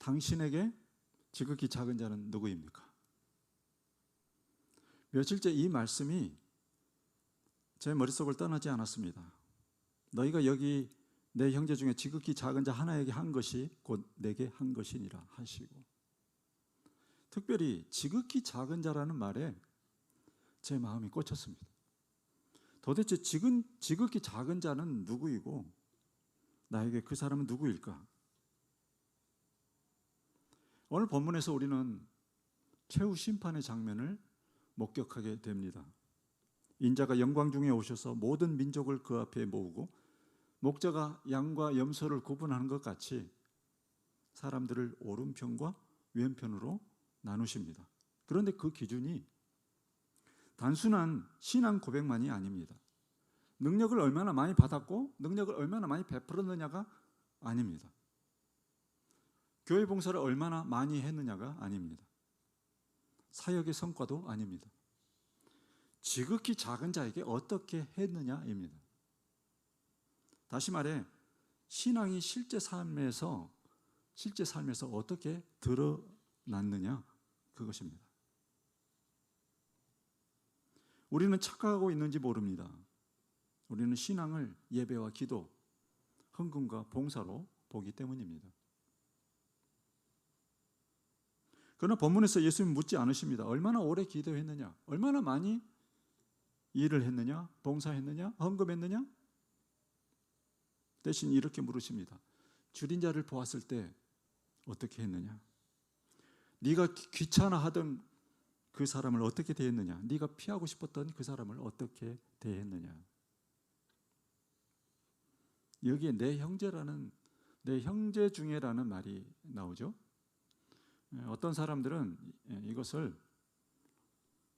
당신에게 지극히 작은 자는 누구입니까? 며칠째 이 말씀이 제 머릿속을 떠나지 않았습니다. 너희가 여기 내 형제 중에 지극히 작은 자 하나에게 한 것이 곧 내게 한 것이니라 하시고, 특별히 지극히 작은 자라는 말에 제 마음이 꽂혔습니다. 도대체 지극히 작은 자는 누구이고 나에게 그 사람은 누구일까? 오늘 본문에서 우리는 최후 심판의 장면을 목격하게 됩니다. 인자가 영광 중에 오셔서 모든 민족을 그 앞에 모으고 목자가 양과 염소를 구분하는 것 같이 사람들을 오른편과 왼편으로 나누십니다. 그런데 그 기준이 단순한 신앙 고백만이 아닙니다. 능력을 얼마나 많이 받았고 능력을 얼마나 많이 베풀었느냐가 아닙니다. 교회 봉사를 얼마나 많이 했느냐가 아닙니다. 사역의 성과도 아닙니다. 지극히 작은 자에게 어떻게 했느냐입니다. 다시 말해 신앙이 실제 삶에서 어떻게 드러났느냐, 그것입니다. 우리는 착각하고 있는지 모릅니다. 우리는 신앙을 예배와 기도, 헌금과 봉사로 보기 때문입니다. 그러나 본문에서 예수님 묻지 않으십니다. 얼마나 오래 기도했느냐, 얼마나 많이 일을 했느냐, 봉사했느냐, 헌금했느냐? 대신 이렇게 물으십니다. 줄인 자를 보았을 때 어떻게 했느냐? 네가 귀찮아하던 그 사람을 어떻게 대했느냐? 네가 피하고 싶었던 그 사람을 어떻게 대했느냐? 여기에 내 형제 중에라는 말이 나오죠. 어떤 사람들은 이것을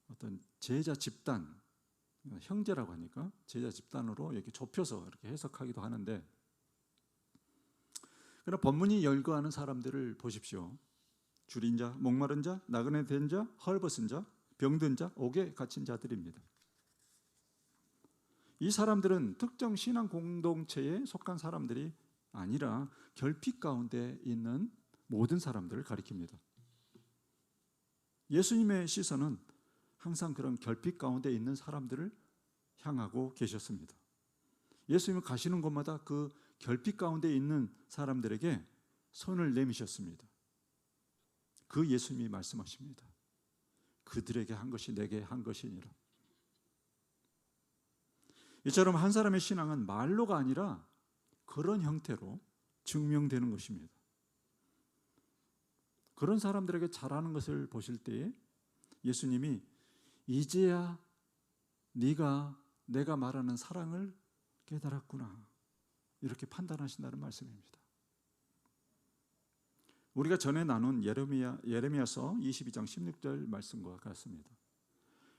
어떤 제자 집단, 형제라고 하니까 제자 집단으로 이렇게 좁혀서 이렇게 해석하기도 하는데, 그러나 본문이 열거하는 사람들을 보십시오. 줄인 자, 목마른 자, 나그네 된 자, 헐벗은 자, 병든 자, 옥에 갇힌 자들입니다. 이 사람들은 특정 신앙 공동체에 속한 사람들이 아니라 결핍 가운데 있는 모든 사람들을 가리킵니다. 예수님의 시선은 항상 그런 결핍 가운데 있는 사람들을 향하고 계셨습니다. 예수님은 가시는 곳마다 그 결핍 가운데 있는 사람들에게 손을 내미셨습니다. 그 예수님이 말씀하십니다. 그들에게 한 것이 내게 한 것이니라. 이처럼 한 사람의 신앙은 말로가 아니라 그런 형태로 증명되는 것입니다. 그런 사람들에게 잘하는 것을 보실 때에 예수님이 이제야 네가 내가 말하는 사랑을 깨달았구나, 이렇게 판단하신다는 말씀입니다. 우리가 전에 나눈 예레미야서 22장 16절 말씀과 같습니다.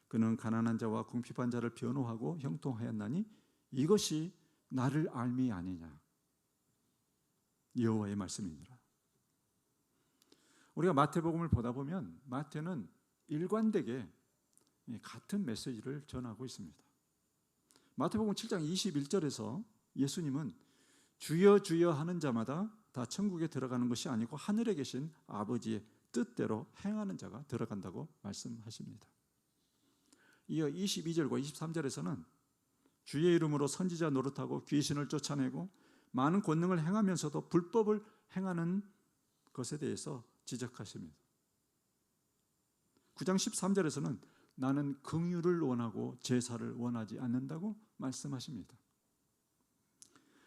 그는 가난한 자와 궁핍한 자를 변호하고 형통하였나니 이것이 나를 알미 아니냐, 여호와의 말씀이니라. 우리가 마태복음을 보다 보면 마태는 일관되게 같은 메시지를 전하고 있습니다. 마태복음 7장 21절에서 예수님은 주여 주여 하는 자마다 다 천국에 들어가는 것이 아니고 하늘에 계신 아버지의 뜻대로 행하는 자가 들어간다고 말씀하십니다. 이어 22절과 23절에서는 주의 이름으로 선지자 노릇하고 귀신을 쫓아내고 많은 권능을 행하면서도 불법을 행하는 것에 대해서 지적하십니다. 9장 13절에서는 나는 긍휼을 원하고 제사를 원하지 않는다고 말씀하십니다.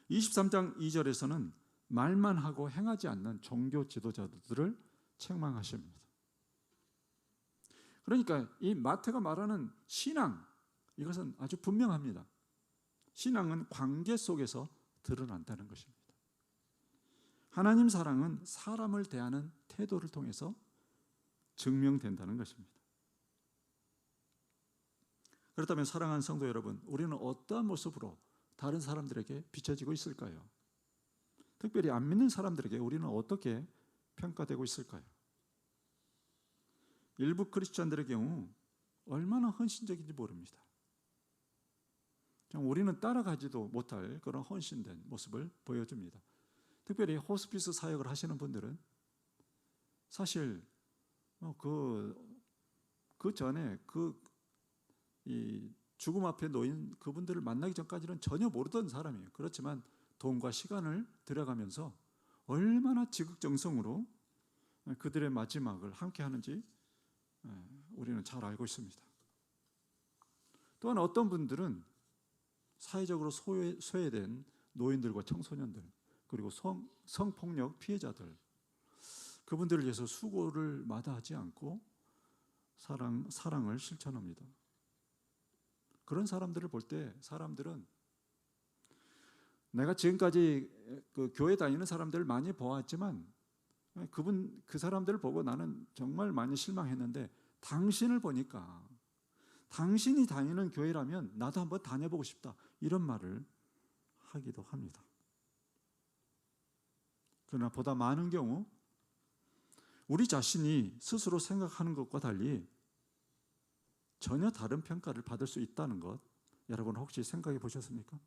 23장 2절에서는 말만 하고 행하지 않는 종교 지도자들을 책망하십니다. 그러니까 이 마태가 말하는 신앙, 이것은 아주 분명합니다. 신앙은 관계 속에서 드러난다는 것입니다. 하나님 사랑은 사람을 대하는 태도를 통해서 증명된다는 것입니다. 그렇다면 사랑하는 성도 여러분, 우리는 어떠한 모습으로 다른 사람들에게 비춰지고 있을까요? 특별히 안 믿는 사람들에게 우리는 어떻게 평가되고 있을까요? 일부 크리스찬들의 경우 얼마나 헌신적인지 모릅니다. 우리는 따라가지도 못할 그런 헌신된 모습을 보여줍니다. 특별히 호스피스 사역을 하시는 분들은 사실 그 전에 이 죽음 앞에 놓인 그분들을 만나기 전까지는 전혀 모르던 사람이에요. 그렇지만 돈과 시간을 들여가면서 얼마나 지극정성으로 그들의 마지막을 함께 하는지 우리는 잘 알고 있습니다. 또한 어떤 분들은 사회적으로 소외된 노인들과 청소년들, 그리고 성폭력 피해자들, 그분들을 위해서 수고를 마다하지 않고 사랑을 실천합니다. 그런 사람들을 볼 때 사람들은 내가 지금까지 그 교회 다니는 사람들을 많이 보았지만 그 사람들을 보고 나는 정말 많이 실망했는데 당신을 보니까 당신이 다니는 교회라면 나도 한번 다녀보고 싶다, 이런 말을 하기도 합니다. 그러나 보다 많은 경우 우리 자신이 스스로 생각하는 것과 달리 전혀 다른 평가를 받을 수 있다는 것, 여러분 혹시 생각해 보셨습니까?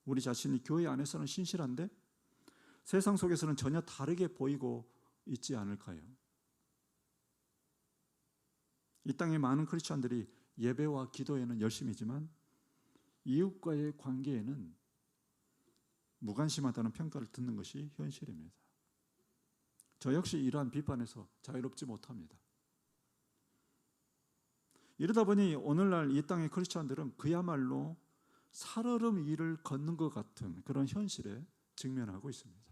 우리 자신이 교회 안에서는 신실한데 세상 속에서는 전혀 다르게 보이고 있지 않을까요? 이 땅의 많은 크리스찬들이 예배와 기도에는 열심이지만 이웃과의 관계에는 무관심하다는 평가를 듣는 것이 현실입니다. 저 역시 이러한 비판에서 자유롭지 못합니다. 이러다 보니 오늘날 이 땅의 크리스찬들은 그야말로 살얼음 위를 걷는 것 같은 그런 현실에 직면하고 있습니다.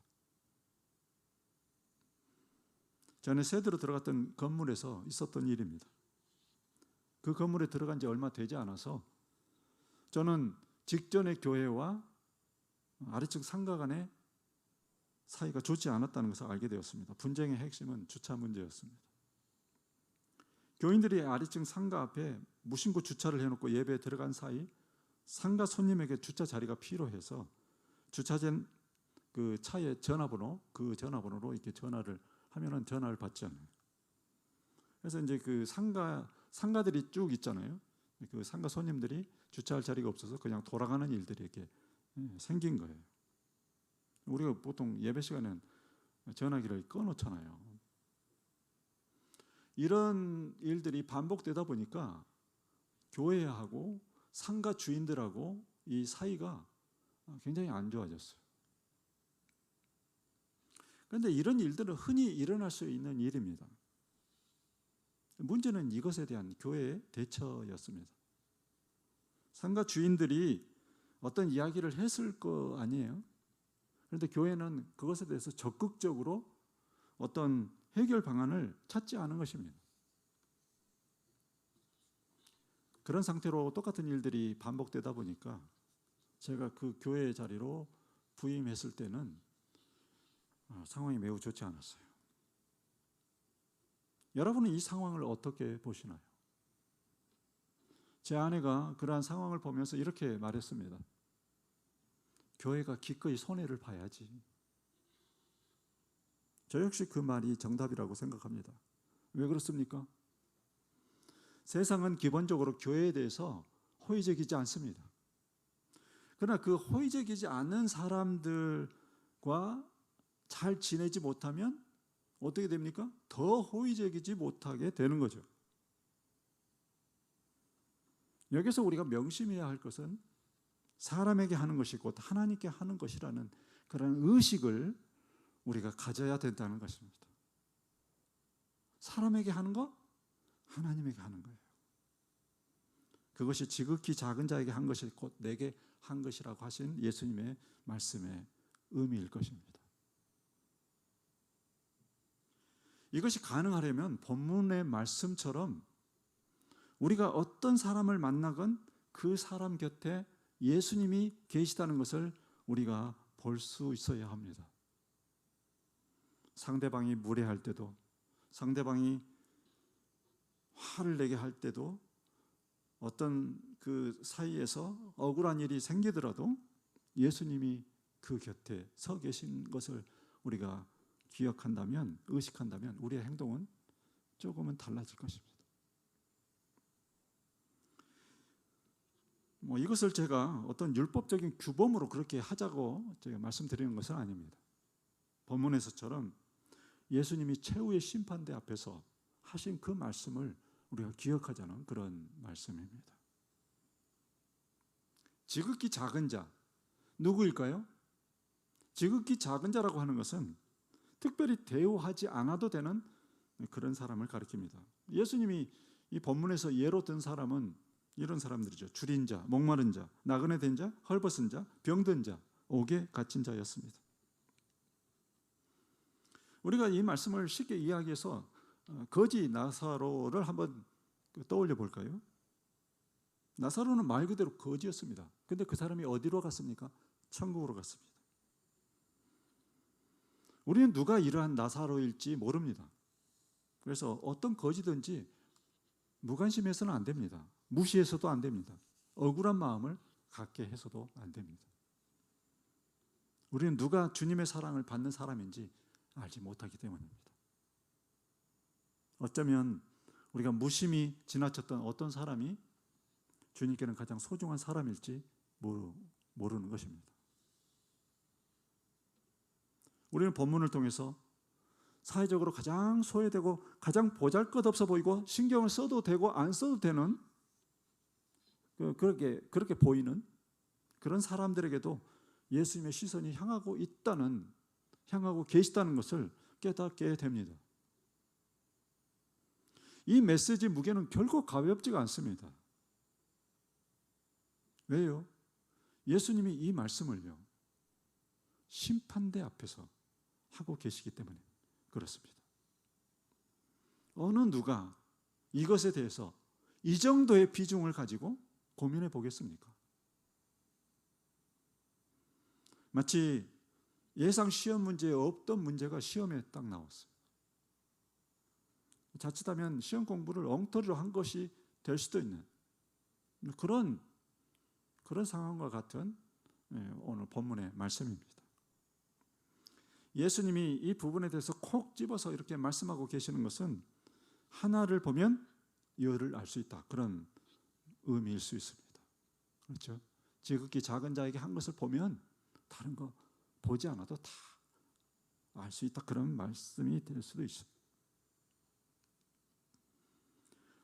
전에 세대로 들어갔던 건물에서 있었던 일입니다. 그 건물에 들어간 지 얼마 되지 않아서 저는 직전의 교회와 아래층 상가 간의 사이가 좋지 않았다는 것을 알게 되었습니다. 분쟁의 핵심은 주차 문제였습니다. 교인들이 아래층 상가 앞에 무심코 주차를 해놓고 예배에 들어간 사이 상가 손님에게 주차 자리가 필요해서 주차된 그 차의 그 전화번호로 이렇게 전화를 하면은 전화를 받지 않아요. 그래서 이제 그 상가들이 쭉 있잖아요. 그 상가 손님들이 주차할 자리가 없어서 그냥 돌아가는 일들이 이렇게 생긴 거예요. 우리가 보통 예배 시간에는 전화기를 꺼놓잖아요. 이런 일들이 반복되다 보니까 교회하고 상가 주인들하고 이 사이가 굉장히 안 좋아졌어요. 그런데 이런 일들은 흔히 일어날 수 있는 일입니다. 문제는 이것에 대한 교회의 대처였습니다. 상가 주인들이 어떤 이야기를 했을 거 아니에요. 그런데 교회는 그것에 대해서 적극적으로 어떤 해결 방안을 찾지 않은 것입니다. 그런 상태로 똑같은 일들이 반복되다 보니까 제가 그 교회 자리로 부임했을 때는 상황이 매우 좋지 않았어요. 여러분은 이 상황을 어떻게 보시나요? 제 아내가 그러한 상황을 보면서 이렇게 말했습니다. 교회가 기꺼이 손해를 봐야지. 저 역시 그 말이 정답이라고 생각합니다. 왜 그렇습니까? 세상은 기본적으로 교회에 대해서 호의적이지 않습니다. 그러나 그 호의적이지 않은 사람들과 잘 지내지 못하면 어떻게 됩니까? 더 호의적이지 못하게 되는 거죠. 여기서 우리가 명심해야 할 것은 사람에게 하는 것이 곧 하나님께 하는 것이라는 그런 의식을 우리가 가져야 된다는 것입니다. 사람에게 하는 것, 하나님에게 하는 거예요. 그것이 지극히 작은 자에게 한 것이 곧 내게 한 것이라고 하신 예수님의 말씀의 의미일 것입니다. 이것이 가능하려면 본문의 말씀처럼 우리가 어떤 사람을 만나건 그 사람 곁에 예수님이 계시다는 것을 우리가 볼 수 있어야 합니다. 상대방이 무례할 때도, 상대방이 화를 내게 할 때도, 어떤 그 사이에서 억울한 일이 생기더라도 예수님이 그 곁에 서 계신 것을 우리가 기억한다면, 의식한다면 우리의 행동은 조금은 달라질 것입니다. 이것을 제가 어떤 율법적인 규범으로 그렇게 하자고 제가 말씀드리는 것은 아닙니다. 본문에서처럼 예수님이 최후의 심판대 앞에서 하신 그 말씀을 우리가 기억하자는 그런 말씀입니다. 지극히 작은 자, 누구일까요? 지극히 작은 자라고 하는 것은 특별히 대우하지 않아도 되는 그런 사람을 가리킵니다. 예수님이 이 본문에서 예로 든 사람은 이런 사람들이죠. 줄인 자, 목마른 자, 나그네 된 자, 헐벗은 자, 병든 자, 옥에 갇힌 자였습니다. 우리가 이 말씀을 쉽게 이야기해서 거지 나사로를 한번 떠올려 볼까요? 나사로는 말 그대로 거지였습니다. 근데 그 사람이 어디로 갔습니까? 천국으로 갔습니다. 우리는 누가 이러한 나사로일지 모릅니다. 그래서 어떤 거지든지 무관심해서는 안 됩니다. 무시해서도 안 됩니다. 억울한 마음을 갖게 해서도 안 됩니다. 우리는 누가 주님의 사랑을 받는 사람인지 알지 못하기 때문입니다. 어쩌면 우리가 무심히 지나쳤던 어떤 사람이 주님께는 가장 소중한 사람일지 모르는 것입니다. 우리는 본문을 통해서 사회적으로 가장 소외되고 가장 보잘것없어 보이고 신경을 써도 되고 안 써도 되는 그렇게 보이는 그런 사람들에게도 예수님의 시선이 향하고 계시다는 것을 깨닫게 됩니다. 이 메시지 무게는 결코 가볍지가 않습니다. 왜요? 예수님이 이 말씀을요, 심판대 앞에서 하고 계시기 때문에 그렇습니다. 어느 누가 이것에 대해서 이 정도의 비중을 가지고 고민해 보겠습니까? 마치 예상 시험 문제에 없던 문제가 시험에 딱 나왔어요. 자칫하면 시험 공부를 엉터리로 한 것이 될 수도 있는 그런 상황과 같은 오늘 본문의 말씀입니다. 예수님이 이 부분에 대해서 콕 집어서 이렇게 말씀하고 계시는 것은 하나를 보면 열을 알 수 있다, 그런 의미일 수 있습니다. 그렇죠? 지극히 작은 자에게 한 것을 보면 다른 거 보지 않아도 다 알 수 있다, 그런 말씀이 될 수도 있습니다.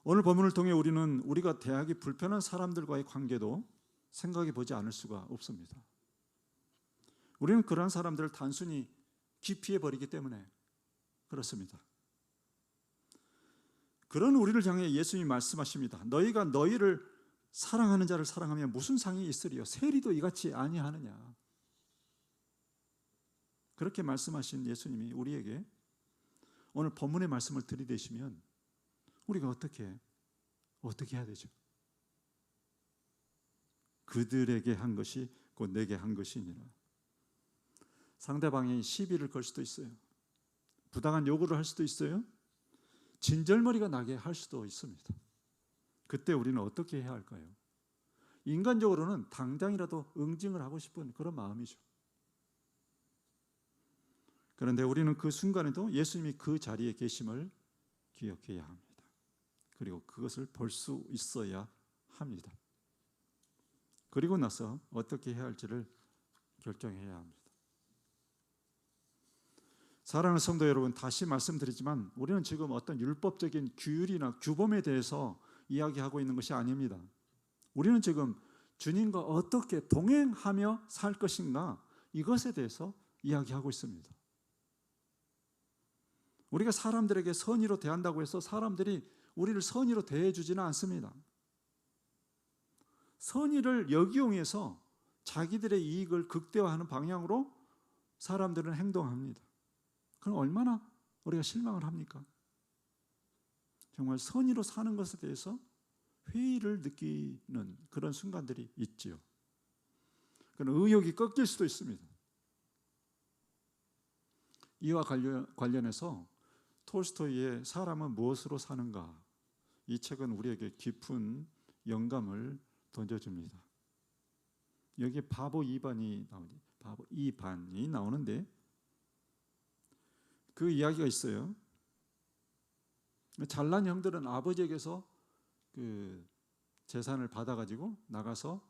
오늘 본문을 통해 우리는 우리가 대하기 불편한 사람들과의 관계도 생각해 보지 않을 수가 없습니다. 우리는 그러한 사람들을 단순히 기피해 버리기 때문에 그렇습니다. 그런 우리를 향해 예수님이 말씀하십니다. 너희가 너희를 사랑하는 자를 사랑하면 무슨 상이 있으리요? 세리도 이같이 아니하느냐. 그렇게 말씀하신 예수님이 우리에게 오늘 본문의 말씀을 들이대시면 우리가 어떻게 해야 되죠? 그들에게 한 것이 곧 내게 한 것이니라. 상대방이 시비를 걸 수도 있어요. 부당한 요구를 할 수도 있어요. 진절머리가 나게 할 수도 있습니다. 그때 우리는 어떻게 해야 할까요? 인간적으로는 당장이라도 응징을 하고 싶은 그런 마음이죠. 그런데 우리는 그 순간에도 예수님이 그 자리에 계심을 기억해야 합니다. 그리고 그것을 볼 수 있어야 합니다. 그리고 나서 어떻게 해야 할지를 결정해야 합니다. 사랑하는 성도 여러분, 다시 말씀드리지만 우리는 지금 어떤 율법적인 규율이나 규범에 대해서 이야기하고 있는 것이 아닙니다. 우리는 지금 주님과 어떻게 동행하며 살 것인가, 이것에 대해서 이야기하고 있습니다. 우리가 사람들에게 선의로 대한다고 해서 사람들이 우리를 선의로 대해주지는 않습니다. 선의를 역이용해서 자기들의 이익을 극대화하는 방향으로 사람들은 행동합니다. 그럼 얼마나 우리가 실망을 합니까? 정말 선의로 사는 것에 대해서 회의를 느끼는 그런 순간들이 있지요. 그런 의욕이 꺾일 수도 있습니다. 이와 관련해서 톨스토이의 사람은 무엇으로 사는가, 이 책은 우리에게 깊은 영감을 던져줍니다. 여기에 바보 2반이 나오는데 그 이야기가 있어요. 잘난 형들은 아버지에게서 그 재산을 받아가지고 나가서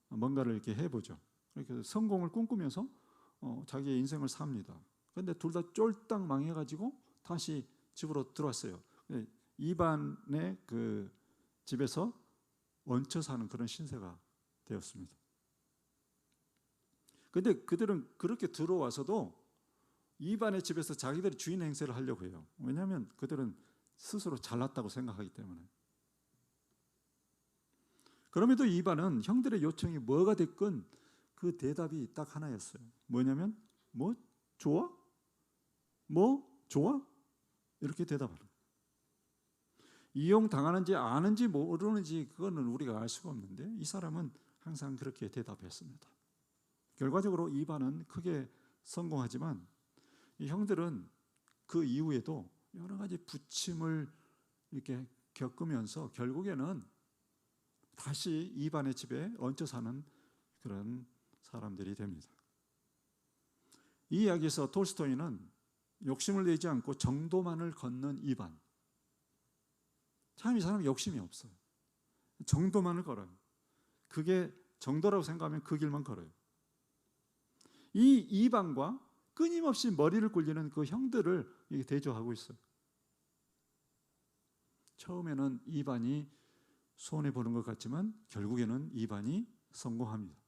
뭔가를 이렇게 해보죠. 그렇게 성공을 꿈꾸면서 자기의 인생을 삽니다. 그런데 둘 다 쫄딱 망해가지고 다시 집으로 들어왔어요. 이반의 그 집에서 얹혀 사는 그런 신세가 되었습니다. 그런데 그들은 그렇게 들어와서도 이반의 집에서 자기들이 주인 행세를 하려고 해요. 왜냐하면 그들은 스스로 잘났다고 생각하기 때문에. 그럼에도 이반은 형들의 요청이 뭐가 됐건 그 대답이 딱 하나였어요. 뭐냐면 뭐 좋아? 뭐 좋아? 이렇게 대답하는 거예요. 이용당하는지 아는지 모르는지 그거는 우리가 알 수가 없는데 이 사람은 항상 그렇게 대답했습니다. 결과적으로 이반은 크게 성공하지만 이 형들은 그 이후에도 여러 가지 부침을 이렇게 겪으면서 결국에는 다시 이반의 집에 얹혀 사는 그런 사람들이 됩니다. 이 이야기에서 톨스토이는 욕심을 내지 않고 정도만을 걷는 이반. 참 이 사람은 욕심이 없어요. 정도만을 걸어요. 그게 정도라고 생각하면 그 길만 걸어요. 이 이반과 끊임없이 머리를 굴리는 그 형들을 대조하고 있어요. 처음에는 이반이 손해보는 것 같지만 결국에는 이반이 성공합니다.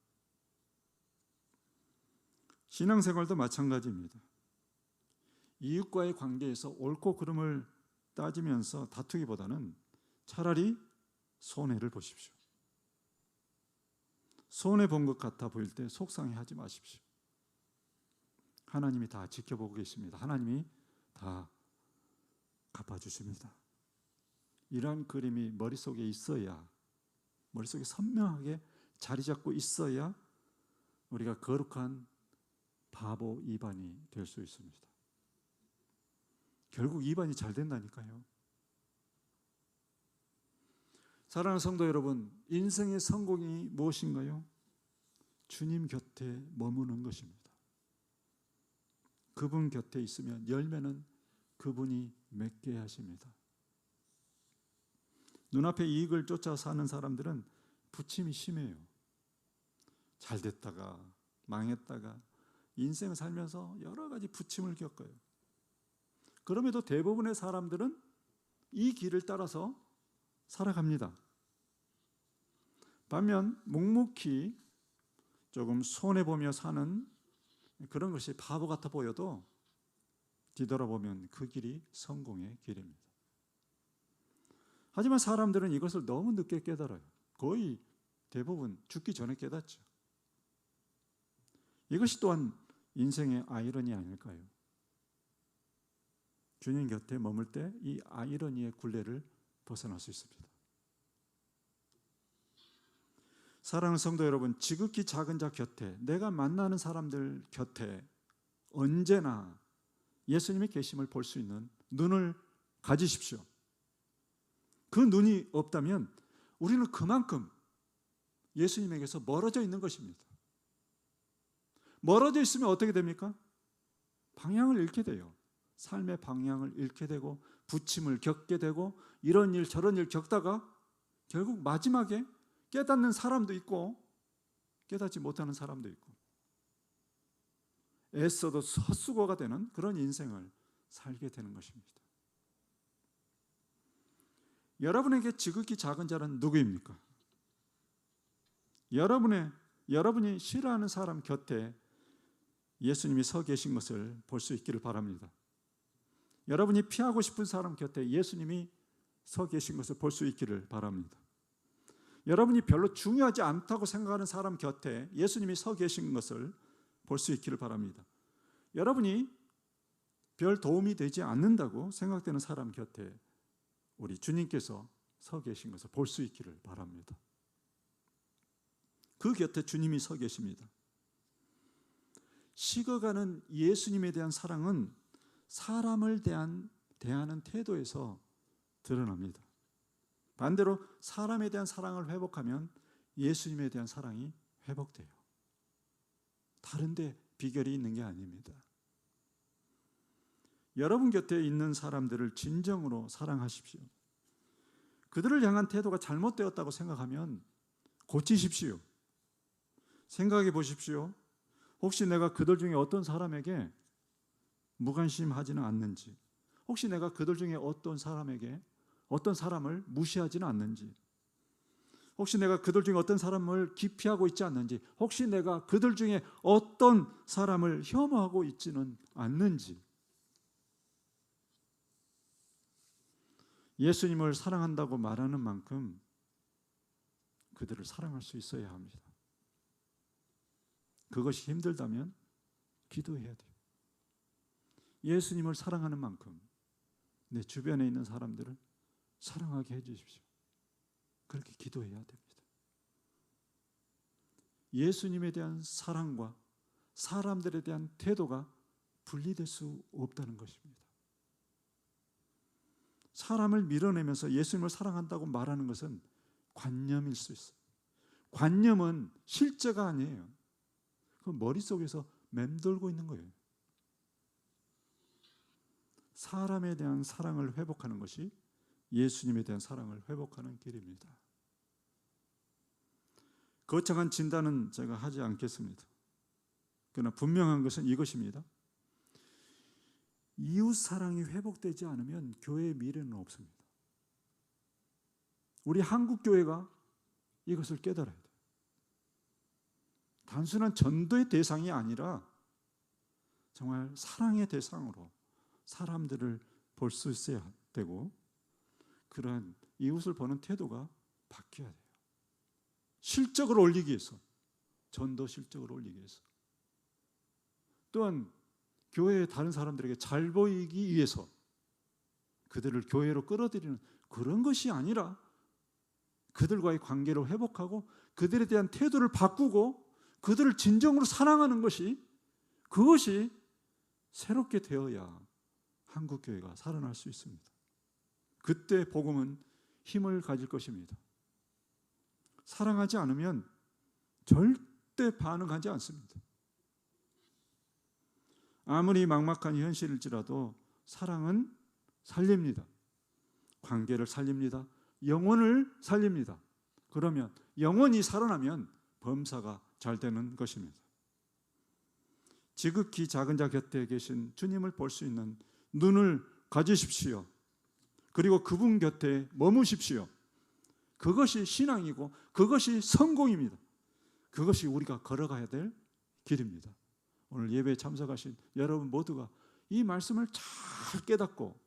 신앙생활도 마찬가지입니다. 이웃과의 관계에서 옳고 그름을 따지면서 다투기보다는 차라리 손해를 보십시오. 손해본 것 같아 보일 때 속상해하지 마십시오. 하나님이 다 지켜보고 계십니다. 하나님이 다 갚아주십니다. 이러한 그림이 머릿속에 있어야, 머릿속에 선명하게 자리 잡고 있어야 우리가 거룩한 바보 이반이 될 수 있습니다. 결국 이반이 잘 된다니까요. 사랑하는 성도 여러분, 인생의 성공이 무엇인가요? 주님 곁에 머무는 것입니다. 그분 곁에 있으면 열매는 그분이 맺게 하십니다. 눈앞의 이익을 쫓아 사는 사람들은 부침이 심해요. 잘 됐다가 망했다가 인생을 살면서 여러 가지 부침을 겪어요. 그럼에도 대부분의 사람들은 이 길을 따라서 살아갑니다. 반면 묵묵히 조금 손해보며 사는 그런 것이 바보 같아 보여도 뒤돌아보면 그 길이 성공의 길입니다. 하지만 사람들은 이것을 너무 늦게 깨달아요. 거의 대부분 죽기 전에 깨닫죠. 이것이 또한 인생의 아이러니 아닐까요? 주님 곁에 머물 때 이 아이러니의 굴레를 벗어날 수 있습니다. 사랑하는 성도 여러분, 지극히 작은 자 곁에, 내가 만나는 사람들 곁에 언제나 예수님의 계심을 볼 수 있는 눈을 가지십시오. 그 눈이 없다면 우리는 그만큼 예수님에게서 멀어져 있는 것입니다. 멀어져 있으면 어떻게 됩니까? 방향을 잃게 돼요. 삶의 방향을 잃게 되고 부침을 겪게 되고 이런 일 저런 일 겪다가 결국 마지막에 깨닫는 사람도 있고 깨닫지 못하는 사람도 있고 애써도 헛수고가 되는 그런 인생을 살게 되는 것입니다. 여러분에게 지극히 작은 자는 누구입니까? 여러분이 싫어하는 사람 곁에 예수님이 서 계신 것을 볼 수 있기를 바랍니다. 여러분이 피하고 싶은 사람 곁에 예수님이 서 계신 것을 볼 수 있기를 바랍니다. 여러분이 별로 중요하지 않다고 생각하는 사람 곁에 예수님이 서 계신 것을 볼 수 있기를 바랍니다. 여러분이 별 도움이 되지 않는다고 생각되는 사람 곁에 우리 주님께서 서 계신 것을 볼 수 있기를 바랍니다. 그 곁에 주님이 서 계십니다. 식어가는 예수님에 대한 사랑은 사람을 대하는 태도에서 드러납니다. 반대로 사람에 대한 사랑을 회복하면 예수님에 대한 사랑이 회복돼요. 다른데 비결이 있는 게 아닙니다. 여러분 곁에 있는 사람들을 진정으로 사랑하십시오. 그들을 향한 태도가 잘못되었다고 생각하면 고치십시오. 생각해 보십시오. 혹시 내가 그들 중에 어떤 사람에게 무관심하지는 않는지, 혹시 내가 그들 중에 어떤 사람을 무시하지는 않는지, 혹시 내가 그들 중에 어떤 사람을 기피하고 있지 않는지, 혹시 내가 그들 중에 어떤 사람을 혐오하고 있지는 않는지, 예수님을 사랑한다고 말하는 만큼 그들을 사랑할 수 있어야 합니다. 그것이 힘들다면 기도해야 돼요. 예수님을 사랑하는 만큼 내 주변에 있는 사람들을 사랑하게 해주십시오. 그렇게 기도해야 됩니다. 예수님에 대한 사랑과 사람들에 대한 태도가 분리될 수 없다는 것입니다. 사람을 밀어내면서 예수님을 사랑한다고 말하는 것은 관념일 수 있어요. 관념은 실제가 아니에요. 그 머릿속에서 맴돌고 있는 거예요. 사람에 대한 사랑을 회복하는 것이 예수님에 대한 사랑을 회복하는 길입니다. 거창한 진단은 제가 하지 않겠습니다. 그러나 분명한 것은 이것입니다. 이웃 사랑이 회복되지 않으면 교회의 미래는 없습니다. 우리 한국 교회가 이것을 깨달아야 돼요. 단순한 전도의 대상이 아니라 정말 사랑의 대상으로 사람들을 볼 수 있어야 되고, 그러한 이웃을 보는 태도가 바뀌어야 돼요. 실적을 올리기 위해서, 전도 실적을 올리기 위해서, 또한 교회의 다른 사람들에게 잘 보이기 위해서 그들을 교회로 끌어들이는 그런 것이 아니라 그들과의 관계를 회복하고 그들에 대한 태도를 바꾸고 그들을 진정으로 사랑하는 것이, 그것이 새롭게 되어야 한국교회가 살아날 수 있습니다. 그때 복음은 힘을 가질 것입니다. 사랑하지 않으면 절대 반응하지 않습니다. 아무리 막막한 현실일지라도 사랑은 살립니다. 관계를 살립니다. 영혼을 살립니다. 그러면 영혼이 살아나면 범사가 잘 되는 것입니다. 지극히 작은 자 곁에 계신 주님을 볼 수 있는 눈을 가지십시오. 그리고 그분 곁에 머무십시오. 그것이 신앙이고 그것이 성공입니다. 그것이 우리가 걸어가야 될 길입니다. 오늘 예배에 참석하신 여러분 모두가 이 말씀을 잘 깨닫고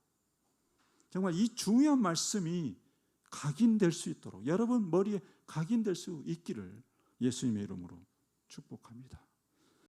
정말 이 중요한 말씀이 각인될 수 있도록, 여러분 머리에 각인될 수 있기를 예수님의 이름으로 축복합니다.